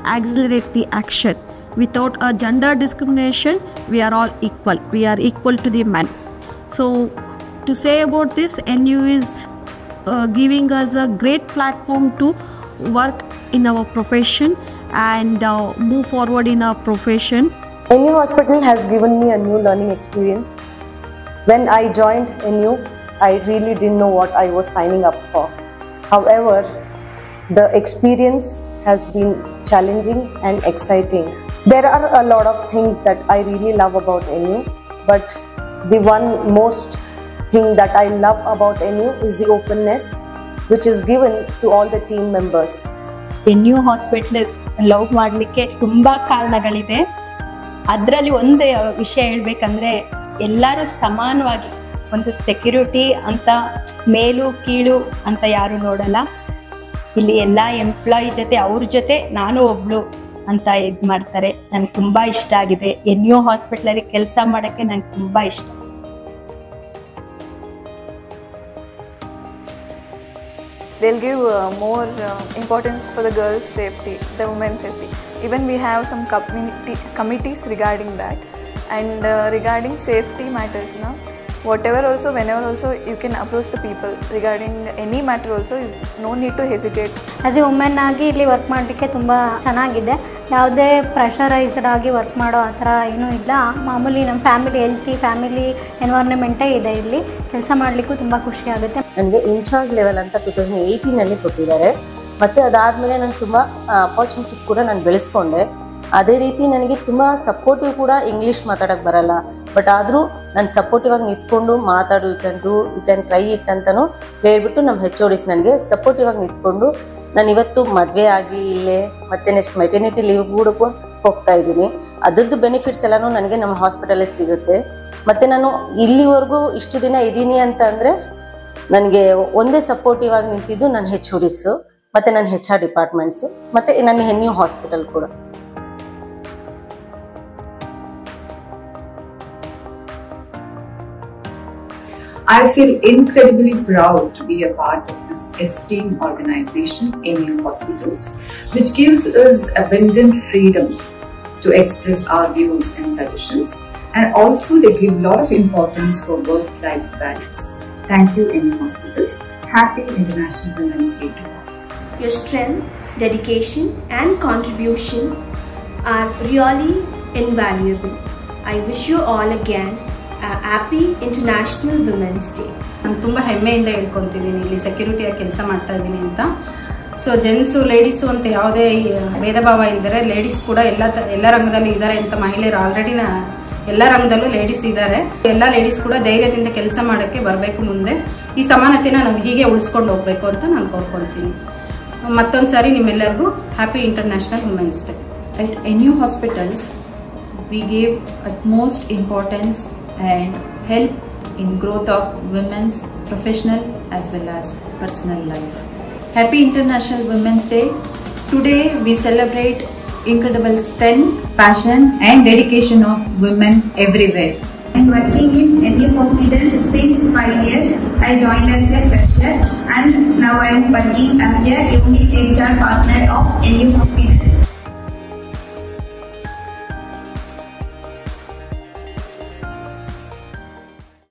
accelerate the action. Without a gender discrimination, we are all equal. We are equal to the men. So to say about this, NU is giving us a great platform to work in our profession and move forward in our profession. NU Hospital has given me a new learning experience. When I joined NU, I really didn't know what I was signing up for. However, the experience has been challenging and exciting. There are a lot of things that I really love about NU, but the one most thing that I love about NU is the openness which is given to all the team members. NU Hospital love ಮಾಡಲಿಕ್ಕೆ ತುಂಬ ಕಾರಣಗಳಿದೆ. ಅದರಲ್ಲಿ ಒಂದು ವಿಷಯ ಹೇಳಬೇಕಂದ್ರೆ ಎಲ್ಲರೂ ಸಮಾನವಾಗಿ ಒಂದು security ಅಂತ ಮೇಲು ಕೀಳು ಅಂತ ಯಾರು ನೋಡಲ್ಲ. ಇಲ್ಲಿ ಎಲ್ಲ ಎಂಪ್ಲಾಯಿ ಜೊತೆ ಅವ್ರ ಜೊತೆ ನಾನು ಒಬ್ಳು ಅಂತ ಇದು ಮಾಡ್ತಾರೆ. ನನಗೆ ತುಂಬ ಇಷ್ಟ ಆಗಿದೆ. NU ಹಾಸ್ಪಿಟ್ಲಲ್ಲಿ ಕೆಲಸ ಮಾಡೋಕ್ಕೆ ನನಗೆ ತುಂಬ ಇಷ್ಟ. They'll give more importance for the girls' safety, the women's safety. Even we have some committees regarding that. And regarding safety matters, now, whatever also, whenever also, you can approach the people regarding any matter also. No need to hesitate. As a woman ಆಗಿ ಇಲ್ಲಿ work ಮಾಡಲಿಕ್ಕೆ ತುಂಬ ಚೆನ್ನಾಗಿದೆ. ಯಾವುದೇ pressurised ಆಗಿ work ಮಾಡೋ ಆ ಥರ ಏನೂ ಇಲ್ಲ. ಮಾಮೂಲಿ ನಮ್ಮ ಫ್ಯಾಮಿಲಿ ಹೆಲ್ತಿ ಫ್ಯಾಮಿಲಿ ಎನ್ವೈರ್ನ್ಮೆಂಟೇ ಇದೆ. ಇಲ್ಲಿ ಕೆಲಸ ಮಾಡಲಿಕ್ಕೂ ತುಂಬ ಖುಷಿ ಆಗುತ್ತೆ. ನನಗೆ ಇನ್ಚಾರ್ಜ್ ಲೆವೆಲ್ ಅಂತ 2018ನಲ್ಲಿ ಕೊಟ್ಟಿದ್ದಾರೆ. ಮತ್ತು ಅದಾದಮೇಲೆ ನಾನು ತುಂಬ ಅಪಾರ್ಚುನಿಟೀಸ್ ಕೂಡ ನಾನು ಬೆಳೆಸ್ಕೊಂಡೆ. ಅದೇ ರೀತಿ ನನಗೆ ತುಂಬ ಸಪೋರ್ಟಿವ್ ಕೂಡ ಇಂಗ್ಲೀಷ್ ಮಾತಾಡೋಕ್ಕೆ ಬರಲ್ಲ. ಬಟ್ ಆದರೂ ನಾನು ಸಪೋರ್ಟಿವ್ ಆಗಿ ನಿಂತ್ಕೊಂಡು ಮಾತಾಡು ಯು ಕ್ಯಾನ್ ಟ್ರೈ ಇಟ್ ಅಂತಲೂ ಹೇಳಿಬಿಟ್ಟು ನಮ್ಮ HODs ನನಗೆ ಸಪೋರ್ಟಿವ್ ಆಗಿ ನಿಂತ್ಕೊಂಡು ನಾನು ಇವತ್ತು ಮದುವೆ ಆಗಿ ಇಲ್ಲೇ ಮತ್ತೆ ನೆಕ್ಸ್ಟ್ ಮೆಟರ್ನಿಟಿ ಲೀವ್ ಕೂಡ ಹೋಗ್ತಾ ಇದ್ದೀನಿ. ಅದ್ರದ್ದು ಬೆನಿಫಿಟ್ಸ್ ಎಲ್ಲನೂ ನನಗೆ ನಮ್ಮ ಹಾಸ್ಪಿಟಲಲ್ಲಿ ಸಿಗುತ್ತೆ. ಮತ್ತು ನಾನು ಇಲ್ಲಿವರೆಗೂ ಇಷ್ಟು ದಿನ ಇದ್ದೀನಿ ಅಂತ ಅಂದರೆ ನನಗೆ ಒಂದೇ ಸಪೋರ್ಟಿವ್ ಆಗಿ ನಿಂತಿದ್ದು ನನ್ನ HODs ಮತ್ತು ನನ್ನ HR ಡಿಪಾರ್ಟ್ಮೆಂಟ್ಸು ಮತ್ತು ನನ್ನ NU ಹಾಸ್ಪಿಟಲ್ ಕೂಡ. I feel incredibly proud to be a part of this esteemed organization, NU Hospitals, which gives us abundant freedom to express our views and suggestions, and also they give a lot of importance for work-life balance. Thank you, NU Hospitals. Happy International Women's Day to all. Your strength, dedication and contribution are really invaluable. I wish you all again a happy International Women's Day. ನಾನು ತುಂಬ ಹೆಮ್ಮೆಯಿಂದ ಹೇಳ್ಕೊತಿದ್ದೀನಿ ಇಲ್ಲಿ ಸೆಕ್ಯೂರಿಟಿಯಾಗಿ ಕೆಲಸ ಮಾಡ್ತಾ ಇದ್ದೀನಿ ಅಂತ. So gents ladies ಅಂತ ಯಾವುದೇ ಭೇದ ಭಾವ ಇದ್ದಾರೆ. ಲೇಡೀಸ್ ಕೂಡ ಎಲ್ಲ ರಂಗದಲ್ಲಿ ಇದ್ದಾರೆ ಅಂತ ಮಹಿಳೆಯರು ಆಲ್ರೆಡಿ ಎಲ್ಲ ರಂಗದಲ್ಲೂ ಲೇಡೀಸ್ ಇದ್ದಾರೆ. ಎಲ್ಲ ಲೇಡೀಸ್ ಕೂಡ ಧೈರ್ಯದಿಂದ ಕೆಲಸ ಮಾಡೋಕ್ಕೆ ಬರಬೇಕು. ಮುಂದೆ ಈ ಸಮಾನತೆನ ನಾವು ಹೀಗೆ ಉಳಿಸ್ಕೊಂಡು ಹೋಗಬೇಕು ಅಂತ ನಾನು ಕೋರ್ಕೊಳ್ತೀನಿ. ಮತ್ತೊಂದು ಸಾರಿ ನಿಮ್ಮೆಲ್ಲರಿಗೂ happy international women's day. At NU Hospitals, we give utmost importance and help in growth of women's professional as well as personal life. Happy International Women's Day. Today we celebrate incredible strength, passion and dedication of women everywhere. I'm working in NU Hospitals since 5 years. I joined as a fresher and now I am working as a unit HR partner of NU Hospitals.